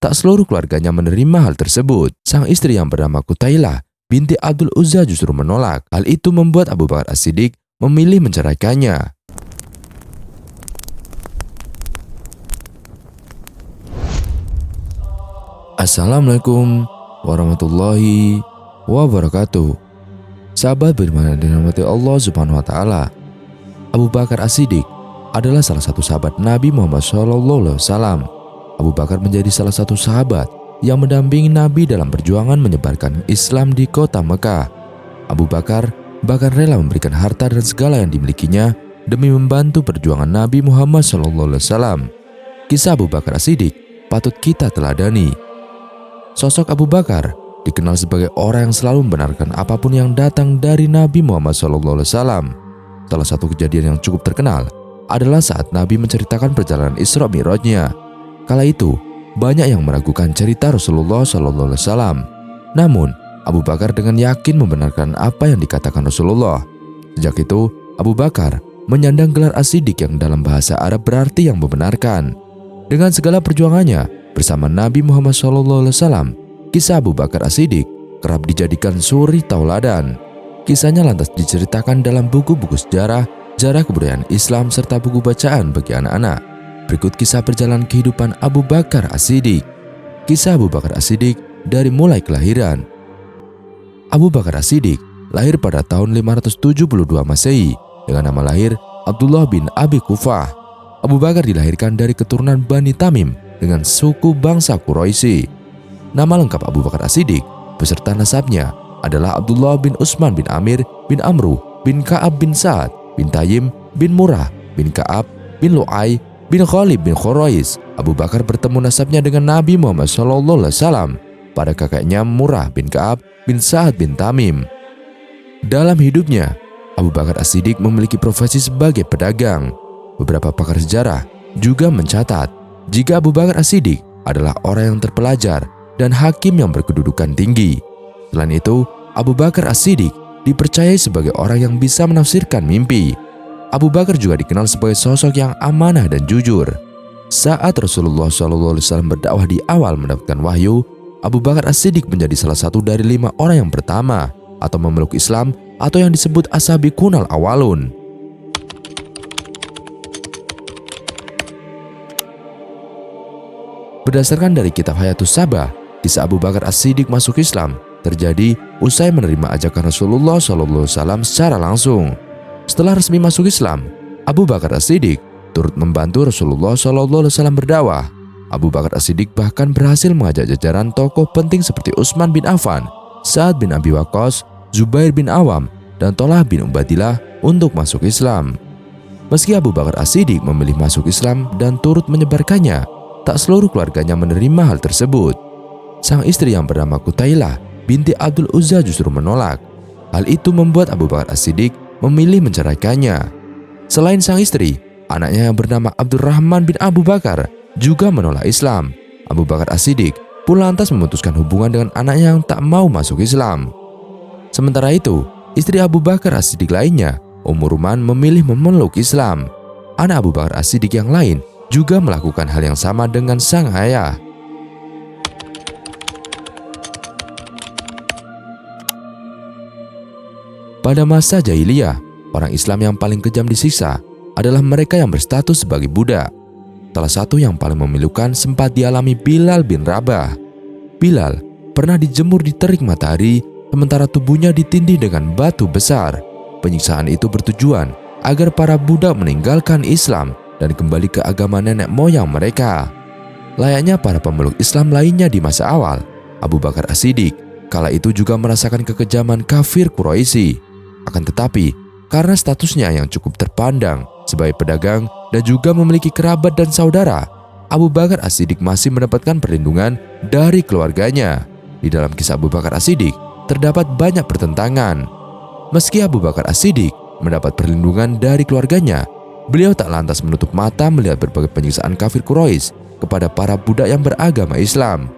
Tak seluruh keluarganya menerima hal tersebut. Sang istri yang bernama Qutailah binti Abdul Uzza justru menolak. Hal itu membuat Abu Bakar As-Siddiq memilih menceraikannya. Assalamualaikum warahmatullahi wabarakatuh. Sahabat beriman dan dirahmati Allah Subhanahu wa taala. Abu Bakar As-Siddiq adalah salah satu sahabat Nabi Muhammad SAW. Abu Bakar menjadi salah satu sahabat yang mendampingi Nabi dalam perjuangan menyebarkan Islam di kota Mekah. Abu Bakar bahkan rela memberikan harta dan segala yang dimilikinya demi membantu perjuangan Nabi Muhammad SAW. Kisah Abu Bakar As-Siddiq patut kita teladani. Sosok Abu Bakar dikenal sebagai orang yang selalu membenarkan apapun yang datang dari Nabi Muhammad SAW. Salah satu kejadian yang cukup terkenal adalah saat Nabi menceritakan perjalanan Isra Mi'rajnya. Kala itu, banyak yang meragukan cerita Rasulullah SAW. Namun, Abu Bakar dengan yakin membenarkan apa yang dikatakan Rasulullah. Sejak itu, Abu Bakar menyandang gelar As-Siddiq yang dalam bahasa Arab berarti yang membenarkan. Dengan segala perjuangannya bersama Nabi Muhammad SAW, kisah Abu Bakar As-Siddiq kerap dijadikan suri tauladan. Kisahnya lantas diceritakan dalam buku-buku sejarah kebudayaan Islam serta buku bacaan bagi anak-anak. Berikut kisah perjalanan kehidupan Abu Bakar As-Siddiq. Kisah Abu Bakar As-Siddiq dari mulai kelahiran. Abu Bakar As-Siddiq lahir pada tahun 572 Masehi dengan nama lahir Abdullah bin Abi Kufah. Abu Bakar dilahirkan dari keturunan Bani Tamim dengan suku bangsa Quraisy. Nama lengkap Abu Bakar As-Siddiq beserta nasabnya adalah Abdullah bin Utsman bin Amir bin Amru bin Ka'ab bin Sa'ad bin Tayyim bin Murrah bin Ka'ab bin Lu'ay bin Khalid bin Khuraiz. Abu Bakar bertemu nasabnya dengan Nabi Muhammad SAW pada kakeknya Murrah bin Ka'ab bin Sa'ad bin Tamim. Dalam hidupnya, Abu Bakar As-Siddiq memiliki profesi sebagai pedagang. Beberapa pakar sejarah juga mencatat jika Abu Bakar As-Siddiq adalah orang yang terpelajar dan hakim yang berkedudukan tinggi. Selain itu, Abu Bakar As-Siddiq dipercayai sebagai orang yang bisa menafsirkan mimpi. Abu Bakar juga dikenal sebagai sosok yang amanah dan jujur. Saat Rasulullah SAW berdakwah di awal mendapatkan wahyu, Abu Bakar As-Siddiq menjadi salah satu dari 5 orang yang pertama atau memeluk Islam atau yang disebut as-sabiqunal awalun. Berdasarkan dari kitab Hayatus Sabah, kisah Abu Bakar As-Siddiq masuk Islam terjadi usai menerima ajakan Rasulullah SAW secara langsung. Setelah resmi masuk Islam, Abu Bakar As-Siddiq turut membantu Rasulullah SAW berdakwah. Abu Bakar As-Siddiq bahkan berhasil mengajak jajaran tokoh penting seperti Utsman bin Affan, Sa'ad bin Abi Waqqas, Zubair bin Awam, dan Thalhah bin Ubaidillah untuk masuk Islam. Meski Abu Bakar As-Siddiq memilih masuk Islam dan turut menyebarkannya, tak seluruh keluarganya menerima hal tersebut. Sang istri yang bernama Qutailah binti Abdul Uzza justru menolak. Hal itu membuat Abu Bakar As-Siddiq memilih menceraikannya. Selain sang istri, anaknya yang bernama Abdurrahman bin Abu Bakar juga menolak Islam. Abu Bakar As-Siddiq pun lantas memutuskan hubungan dengan anaknya yang tak mau masuk Islam. Sementara itu, istri Abu Bakar As-Siddiq lainnya, Ruman, memilih memeluk Islam. Anak Abu Bakar As-Siddiq yang lain juga melakukan hal yang sama dengan sang ayah. Pada masa jahiliyah, orang Islam yang paling kejam disiksa adalah mereka yang berstatus sebagai budak. Salah satu yang paling memilukan sempat dialami Bilal bin Rabah. Bilal pernah dijemur di terik matahari sementara tubuhnya ditindih dengan batu besar. Penyiksaan itu bertujuan agar para budak meninggalkan Islam dan kembali ke agama nenek moyang mereka. Layaknya para pemeluk Islam lainnya di masa awal, Abu Bakar As-Siddiq kala itu juga merasakan kekejaman kafir Quraisy. Akan tetapi, karena statusnya yang cukup terpandang sebagai pedagang dan juga memiliki kerabat dan saudara, Abu Bakar As-Siddiq masih mendapatkan perlindungan dari keluarganya. Di dalam kisah Abu Bakar As-Siddiq terdapat banyak pertentangan. Meski Abu Bakar As-Siddiq mendapat perlindungan dari keluarganya, beliau tak lantas menutup mata melihat berbagai penyiksaan kafir Quraisy kepada para budak yang beragama Islam.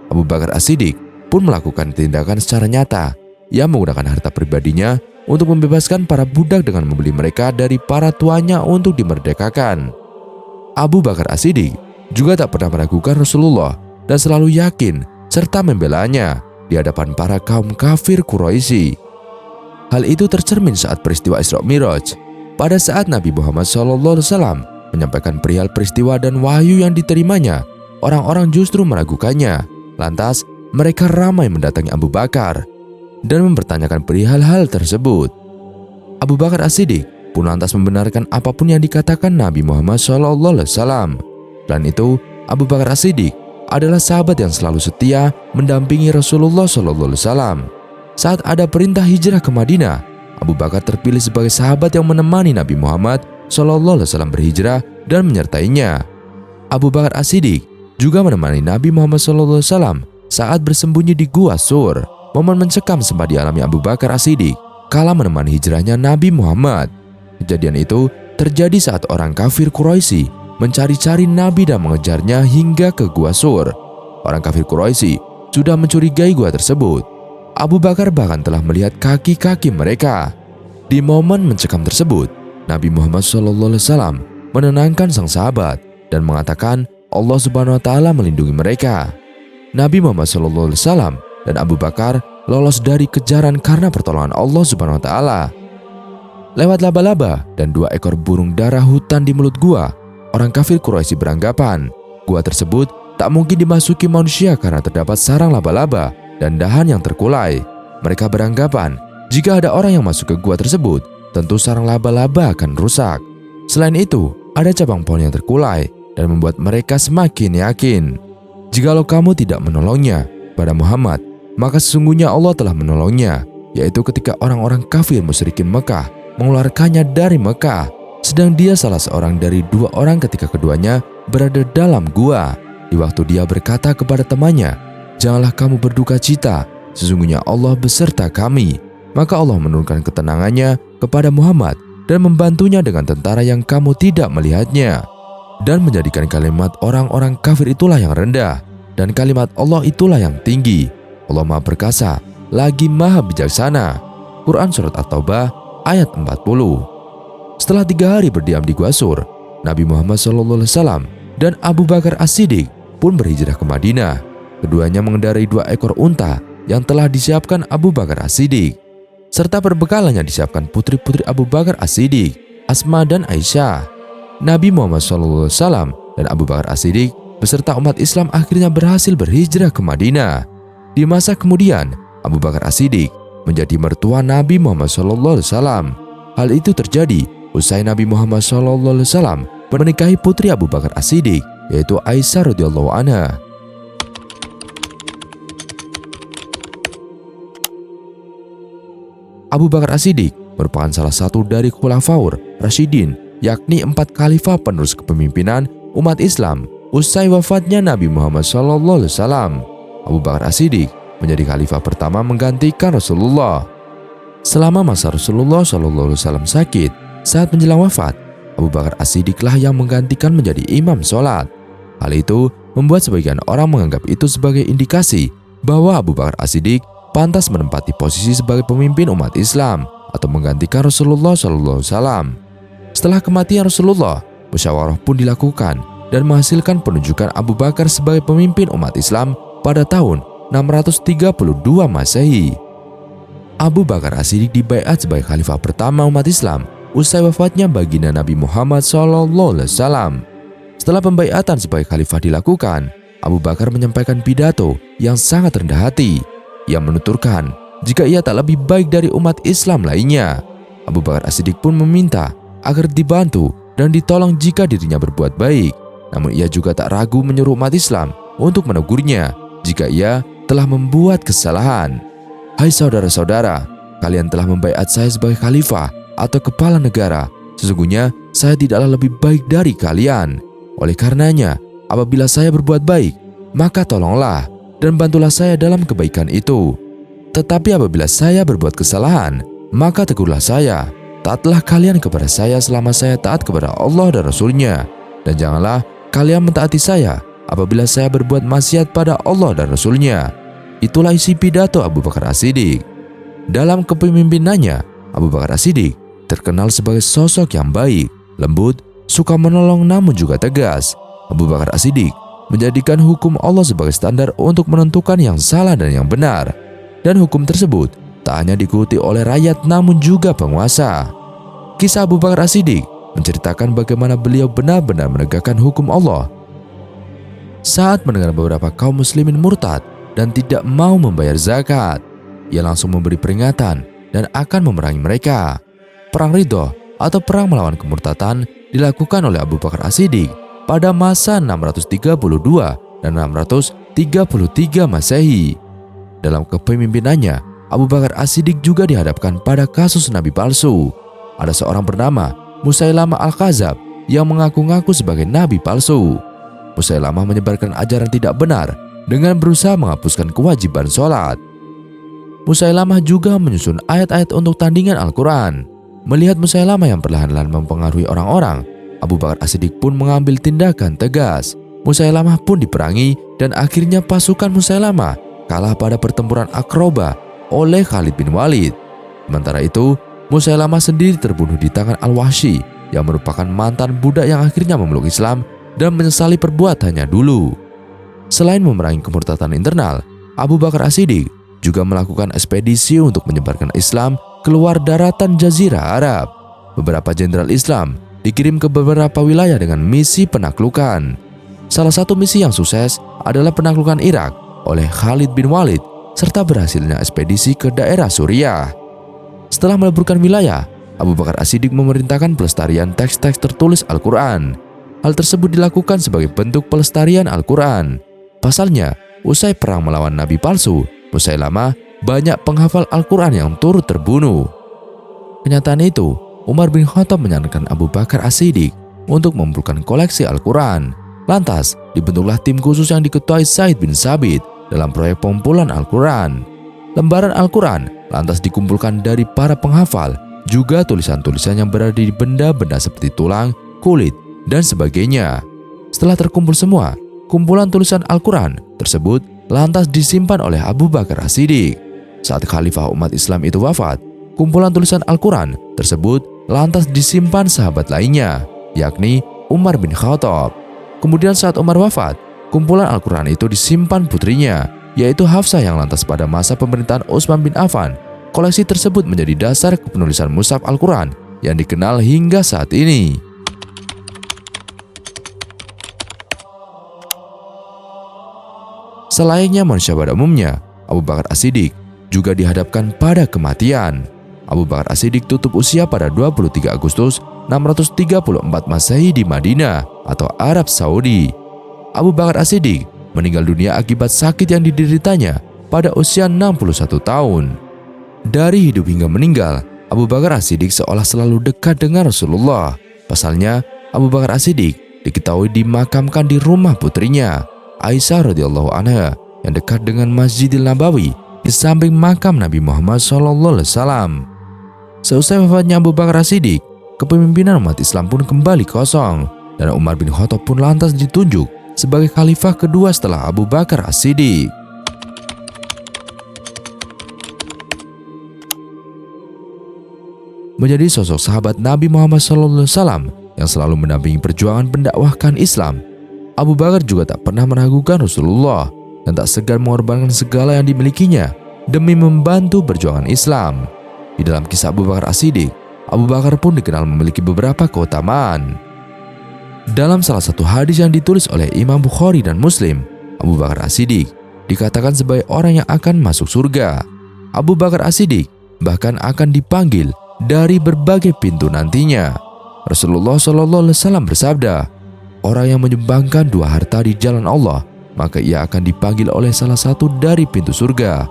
Abu Bakar As-Siddiq pun melakukan tindakan secara nyata. Ia menggunakan harta pribadinya untuk membebaskan para budak dengan membeli mereka dari para tuannya untuk dimerdekakan. Abu Bakar As-Siddiq juga tak pernah meragukan Rasulullah dan selalu yakin serta membelanya di hadapan para kaum kafir Quraisy. Hal itu tercermin saat peristiwa Isra Miraj. Pada saat Nabi Muhammad SAW menyampaikan perihal peristiwa dan wahyu yang diterimanya, orang-orang justru meragukannya. Lantas, mereka ramai mendatangi Abu Bakar dan mempertanyakan perihal hal tersebut. Abu Bakar As-Siddiq pun lantas membenarkan apapun yang dikatakan Nabi Muhammad SAW. Selain itu, Abu Bakar As-Siddiq adalah sahabat yang selalu setia mendampingi Rasulullah SAW. Saat ada perintah hijrah ke Madinah, Abu Bakar terpilih sebagai sahabat yang menemani Nabi Muhammad SAW berhijrah dan menyertainya. Abu Bakar As-Siddiq juga menemani Nabi Muhammad SAW saat bersembunyi di Gua Sur. Momen mencekam sempat dialami Abu Bakar As-Siddiq kala menemani hijrahnya Nabi Muhammad. Kejadian itu terjadi saat orang kafir Quraisy mencari-cari Nabi dan mengejarnya hingga ke Gua Sur. Orang kafir Quraisy sudah mencurigai gua tersebut. Abu Bakar bahkan telah melihat kaki-kaki mereka. Di momen mencekam tersebut, Nabi Muhammad SAW menenangkan sang sahabat dan mengatakan Allah Subhanahu wa Ta'ala melindungi mereka. Nabi Muhammad SAW dan Abu Bakar lolos dari kejaran karena pertolongan Allah Subhanahu wa Ta'ala. Lewat laba-laba dan 2 ekor burung dara hutan di mulut gua, orang kafir Quraisy beranggapan gua tersebut tak mungkin dimasuki manusia karena terdapat sarang laba-laba dan dahan yang terkulai. Mereka beranggapan jika ada orang yang masuk ke gua tersebut, tentu sarang laba-laba akan rusak. Selain itu, ada cabang pohon yang terkulai dan membuat mereka semakin yakin. Jikalau kamu tidak menolongnya pada Muhammad, maka sesungguhnya Allah telah menolongnya, yaitu ketika orang-orang kafir musyrikin Mekah mengeluarkannya dari Mekah, sedang dia salah seorang dari 2 orang ketika keduanya berada dalam gua. Di waktu dia berkata kepada temannya, "Janganlah kamu berduka cita, sesungguhnya Allah beserta kami." Maka Allah menurunkan ketenangannya kepada Muhammad dan membantunya dengan tentara yang kamu tidak melihatnya, dan menjadikan kalimat orang-orang kafir itulah yang rendah, dan kalimat Allah itulah yang tinggi. Allah Maha Perkasa, lagi Maha Bijaksana. Quran Surat At-Taubah ayat 40. Setelah 3 hari berdiam di Gua Sur, Nabi Muhammad SAW dan Abu Bakar As-Siddiq pun berhijrah ke Madinah. Keduanya mengendarai 2 ekor unta yang telah disiapkan Abu Bakar As-Siddiq, serta perbekalan yang disiapkan putri-putri Abu Bakar As-Siddiq, Asma dan Aisyah. Nabi Muhammad SAW dan Abu Bakar As-Siddiq beserta umat Islam akhirnya berhasil berhijrah ke Madinah. Di masa kemudian, Abu Bakar As-Siddiq menjadi mertua Nabi Muhammad SAW. Hal itu terjadi usai Nabi Muhammad SAW menikahi putri Abu Bakar As-Siddiq, yaitu Aisyah radhiyallahu anha. Abu Bakar As-Siddiq merupakan salah satu dari Khulafaur Rasyidin, yakni 4 khalifah penerus kepemimpinan umat Islam usai wafatnya Nabi Muhammad SAW. Abu Bakar As-Siddiq menjadi khalifah pertama menggantikan Rasulullah. Selama masa Rasulullah SAW sakit, saat menjelang wafat, Abu Bakar As-Siddiqlah yang menggantikan menjadi imam sholat. Hal itu membuat sebagian orang menganggap itu sebagai indikasi bahwa Abu Bakar As-Siddiq pantas menempati posisi sebagai pemimpin umat Islam atau menggantikan Rasulullah SAW. Setelah kematian Rasulullah, musyawarah pun dilakukan dan menghasilkan penunjukan Abu Bakar sebagai pemimpin umat Islam pada tahun 632 Masehi. Abu Bakar As-Siddiq dibaiat sebagai khalifah pertama umat Islam usai wafatnya baginda Nabi Muhammad SAW. Setelah pembaiatan sebagai khalifah dilakukan, Abu Bakar menyampaikan pidato yang sangat rendah hati. Ia menuturkan jika ia tak lebih baik dari umat Islam lainnya. Abu Bakar As-Siddiq pun meminta agar dibantu dan ditolong jika dirinya berbuat baik. Namun ia juga tak ragu menyuruh umat Islam untuk menegurnya jika ia telah membuat kesalahan. "Hai saudara-saudara, kalian telah membaiat saya sebagai khalifah atau kepala negara. Sesungguhnya saya tidaklah lebih baik dari kalian. Oleh karenanya, apabila saya berbuat baik, maka tolonglah dan bantulah saya dalam kebaikan itu. Tetapi apabila saya berbuat kesalahan, maka tegurlah saya. Taatlah kalian kepada saya selama saya taat kepada Allah dan Rasul-Nya. Dan janganlah kalian mentaati saya apabila saya berbuat maksiat pada Allah dan Rasul-Nya." Itulah isi pidato Abu Bakar As-Siddiq. Dalam kepemimpinannya, Abu Bakar As-Siddiq terkenal sebagai sosok yang baik, lembut, suka menolong namun juga tegas. Abu Bakar As-Siddiq menjadikan hukum Allah sebagai standar untuk menentukan yang salah dan yang benar. Dan hukum tersebut tak hanya diikuti oleh rakyat namun juga penguasa. Kisah Abu Bakar As-Siddiq menceritakan bagaimana beliau benar-benar menegakkan hukum Allah. Saat mendengar beberapa kaum muslimin murtad dan tidak mau membayar zakat, ia langsung memberi peringatan dan akan memerangi mereka. Perang Ridho atau perang melawan kemurtadan dilakukan oleh Abu Bakar As-Siddiq pada masa 632 dan 633 Masehi. Dalam kepemimpinannya, Abu Bakar As-Siddiq juga dihadapkan pada kasus nabi palsu. Ada seorang bernama Musailamah Al-Kadzab yang mengaku-ngaku sebagai nabi palsu. Musailamah menyebarkan ajaran tidak benar dengan berusaha menghapuskan kewajiban sholat. Musailamah juga menyusun ayat-ayat untuk tandingan Al-Quran. Melihat Musailamah yang perlahan-lahan mempengaruhi orang-orang, Abu Bakar As-Siddiq pun mengambil tindakan tegas. Musailamah pun diperangi dan akhirnya pasukan Musailamah kalah pada pertempuran Aqrabah oleh Khalid bin Walid. Sementara itu, Musailamah sendiri terbunuh di tangan Al-Wahsy yang merupakan mantan budak yang akhirnya memeluk Islam dan menyesali perbuatannya dulu. Selain memerangi kemurtadan internal, Abu Bakar As-Siddiq juga melakukan ekspedisi untuk menyebarkan Islam keluar daratan Jazirah Arab. Beberapa jenderal Islam dikirim ke beberapa wilayah dengan misi penaklukan. Salah satu misi yang sukses adalah penaklukan Irak oleh Khalid bin Walid serta berhasilnya ekspedisi ke daerah Suriah. Setelah meleburkan wilayah, Abu Bakar As-Siddiq memerintahkan pelestarian teks-teks tertulis Al-Quran. Hal tersebut dilakukan sebagai bentuk pelestarian Al-Quran. Pasalnya, usai perang melawan nabi palsu, Musailamah, banyak penghafal Al-Quran yang turut terbunuh. Kenyataan itu, Umar bin Khattab menyarankan Abu Bakar As-Siddiq untuk mengumpulkan koleksi Al-Quran. Lantas, dibentuklah tim khusus yang diketuai Zaid bin Sabit dalam proyek pengumpulan Al-Quran. Lembaran Al-Quran lantas dikumpulkan dari para penghafal, juga tulisan-tulisan yang berada di benda-benda seperti tulang, kulit, dan sebagainya. Setelah terkumpul semua, kumpulan tulisan Al-Quran tersebut lantas disimpan oleh Abu Bakar As-Siddiq. Saat khalifah umat Islam itu wafat, kumpulan tulisan Al-Quran tersebut lantas disimpan sahabat lainnya, yakni Umar bin Khattab. Kemudian saat Umar wafat, kumpulan Al-Quran itu disimpan putrinya, yaitu Hafsah yang lantas pada masa pemerintahan Utsman bin Affan. Koleksi tersebut menjadi dasar kepenulisan mushaf Al-Quran yang dikenal hingga saat ini. Selayaknya manusia pada umumnya, Abu Bakar As-Siddiq juga dihadapkan pada kematian. Abu Bakar As-Siddiq tutup usia pada 23 Agustus 634 Masehi di Madinah atau Arab Saudi. Abu Bakar As-Siddiq meninggal dunia akibat sakit yang dideritanya pada usia 61 tahun. Dari hidup hingga meninggal, Abu Bakar As-Siddiq seolah selalu dekat dengan Rasulullah. Pasalnya, Abu Bakar As-Siddiq diketahui dimakamkan di rumah putrinya, Aisyah radhiyallahu anha, yang dekat dengan Masjidil Nabawi di samping makam Nabi Muhammad SAW. Seusai wafatnya Abu Bakar As-Siddiq, kepemimpinan umat Islam pun kembali kosong dan Umar bin Khattab pun lantas ditunjuk sebagai khalifah kedua setelah Abu Bakar As-Siddiq. Menjadi sosok sahabat Nabi Muhammad SAW yang selalu mendampingi perjuangan mendakwahkan Islam, Abu Bakar juga tak pernah meragukan Rasulullah dan tak segan mengorbankan segala yang dimilikinya demi membantu perjuangan Islam. Di dalam kisah Abu Bakar As-Siddiq, Abu Bakar pun dikenal memiliki beberapa keutamaan. Dalam salah satu hadis yang ditulis oleh Imam Bukhari dan Muslim, Abu Bakar As-Siddiq dikatakan sebagai orang yang akan masuk surga. Abu Bakar As-Siddiq bahkan akan dipanggil dari berbagai pintu nantinya. Rasulullah SAW bersabda, "Orang yang menyumbangkan dua harta di jalan Allah, maka ia akan dipanggil oleh salah satu dari pintu surga.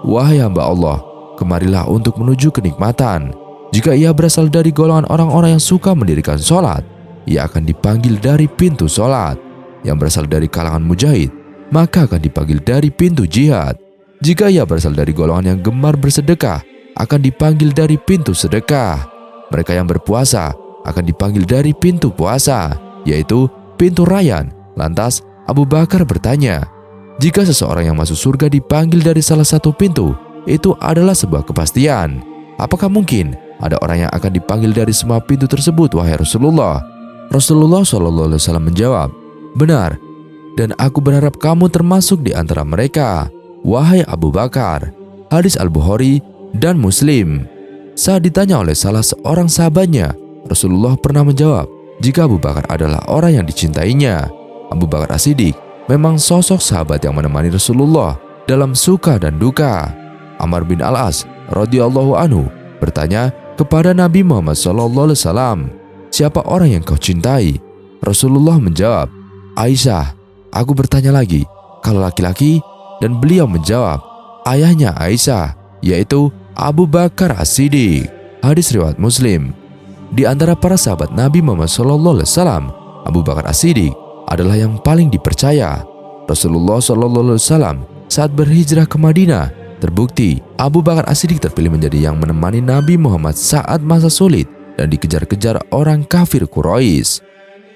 Wahai hamba Allah, kemarilah untuk menuju kenikmatan. Jika ia berasal dari golongan orang-orang yang suka mendirikan sholat, ia akan dipanggil dari pintu sholat. Yang berasal dari kalangan mujahid, maka akan dipanggil dari pintu jihad. Jika ia berasal dari golongan yang gemar bersedekah, akan dipanggil dari pintu sedekah. Mereka yang berpuasa akan dipanggil dari pintu puasa, yaitu pintu Rayyan." Lantas Abu Bakar bertanya, "Jika seseorang yang masuk surga dipanggil dari salah satu pintu, itu adalah sebuah kepastian. Apakah mungkin ada orang yang akan dipanggil dari semua pintu tersebut, wahai Rasulullah?" Rasulullah SAW menjawab, "Benar, dan aku berharap kamu termasuk di antara mereka, wahai Abu Bakar. Hadis Al-Bukhari dan Muslim. Saat ditanya oleh salah seorang sahabatnya, Rasulullah pernah menjawab jika Abu Bakar adalah orang yang dicintainya. Abu Bakar As-Siddiq memang sosok sahabat yang menemani Rasulullah dalam suka dan duka. Amr bin Al-As radhiyallahu anhu bertanya kepada Nabi Muhammad SAW, "Siapa orang yang kau cintai?" Rasulullah menjawab, "Aisyah." Aku bertanya lagi, "Kalau laki-laki?" Dan beliau menjawab, "Ayahnya Aisyah, yaitu Abu Bakar As-Siddiq." Hadis riwayat Muslim. Di antara para sahabat Nabi Muhammad SAW, Abu Bakar As-Siddiq adalah yang paling dipercaya. Rasulullah SAW saat berhijrah ke Madinah, terbukti Abu Bakar As-Siddiq terpilih menjadi yang menemani Nabi Muhammad saat masa sulit dan dikejar-kejar orang kafir Quraisy.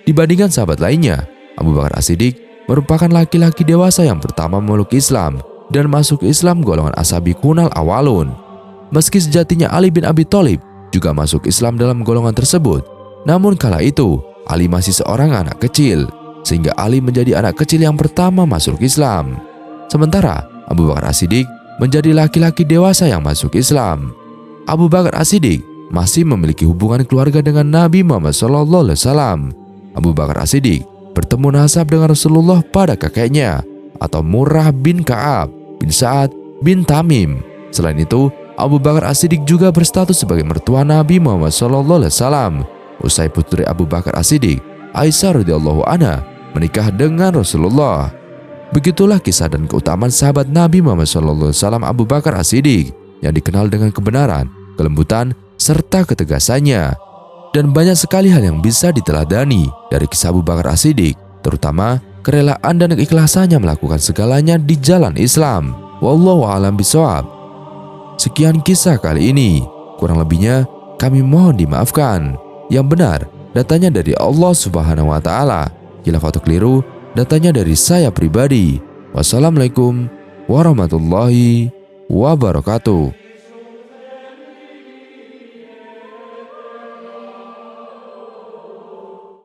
Dibandingkan sahabat lainnya, Abu Bakar As-Siddiq merupakan laki-laki dewasa yang pertama memeluk Islam dan masuk Islam golongan Ashabi Kunal Awalun. Meski sejatinya Ali bin Abi Thalib juga masuk Islam dalam golongan tersebut, namun kala itu Ali masih seorang anak kecil, sehingga Ali menjadi anak kecil yang pertama masuk Islam. Sementara Abu Bakar As-Siddiq menjadi laki-laki dewasa yang masuk Islam. Abu Bakar As-Siddiq masih memiliki hubungan keluarga dengan Nabi Muhammad SAW. Abu Bakar As-Siddiq bertemu nasab dengan Rasulullah pada kakeknya, atau Murrah bin Ka'ab bin Sa'ad bin Tamim. Selain itu, Abu Bakar As-Siddiq juga berstatus sebagai mertua Nabi Muhammad SAW. Usai putri Abu Bakar As-Siddiq, Aisyah radhiyallahu anha, menikah dengan Rasulullah. Begitulah kisah dan keutamaan sahabat Nabi Muhammad SAW Abu Bakar As-Siddiq yang dikenal dengan kebenaran, kelembutan, serta ketegasannya. Dan banyak sekali hal yang bisa diteladani dari kisah Abu Bakar As-Siddiq, terutama kerelaan dan keikhlasannya melakukan segalanya di jalan Islam. Wallahu a'lam bishawab. Sekian kisah kali ini, kurang lebihnya kami mohon dimaafkan. Yang benar datanya dari Allah Subhanahu wa taala, khilaf atau keliru datanya dari saya pribadi. Wassalamualaikum warahmatullahi wabarakatuh.